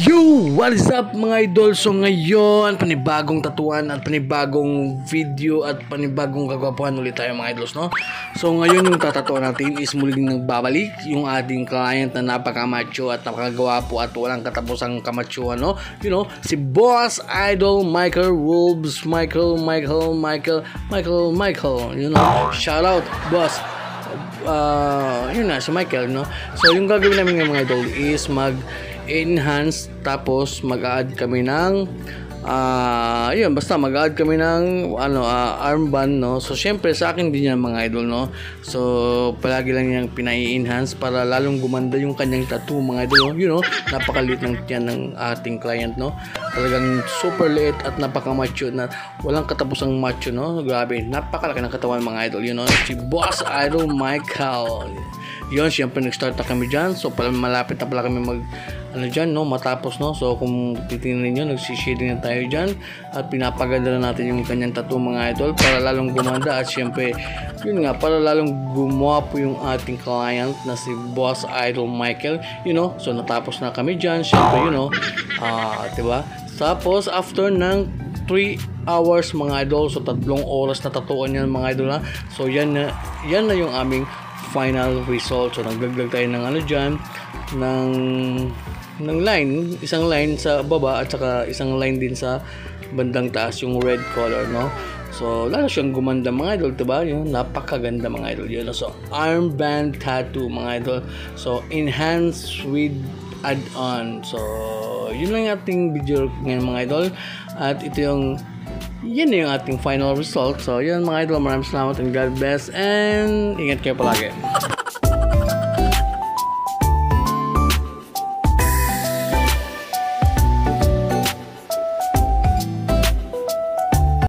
Yo! What is up mga idol? So ngayon, panibagong tatuan at panibagong video at panibagong kagwapuhan ulit tayo mga idols, no? So ngayon yung tatatuan natin is muling nagbabalik yung ating client na napaka-macho at napakagwapo at walang katapusang kamachuan, no? You know, si Boss Idol Michael Wolves, Michael, you know, shout out, boss. Yun na, si Michael, no? So yung gagawin namin ng mga idol is mag-enhance tapos mag-add kami ng yun, basta mag-add kami ng armband, no? So syempre sa akin din yan mga idol, no? So palagi lang niyang pinai-enhance para lalong gumanda yung kanyang tattoo mga idol, no? You know, napakaliit ng tiyan ng ating client, no? Talagang super liit at napaka-macho na walang katapusang macho, no? Grabe, napakalaki ng katawan mga idol, you know? Si Boss Idol Michael. Yun, syempre nag-start na kami dyan. So malapit na pala kami dyan, no, matapos, no. So kung titingnan niyo, nagsishading na tayo dyan at pinapaganda na natin yung kanyang tattoo mga idol para lalong gumanda at syempre yun nga, para lalong gumapo yung ating client na si Boss Idol Michael, you know. So natapos na kami dyan, syempre, you know, diba? Tapos after ng 3 hours mga idol, so 3 oras na tatuan yan mga idol, ha. So yan na yung aming final result. So nagdagdag tayo ng dyan ng line, isang line sa baba at saka isang line din sa bandang taas, yung red color, no. So lalo siyang gumanda mga idol, diba? Yun, napakaganda mga idol yun. So armband tattoo mga idol, so enhance with add-on. So yun lang yung ating video ngayon mga idol at yan na yung ating final result. So yun mga idol, maraming salamat and God bless and ingat kayo palagi.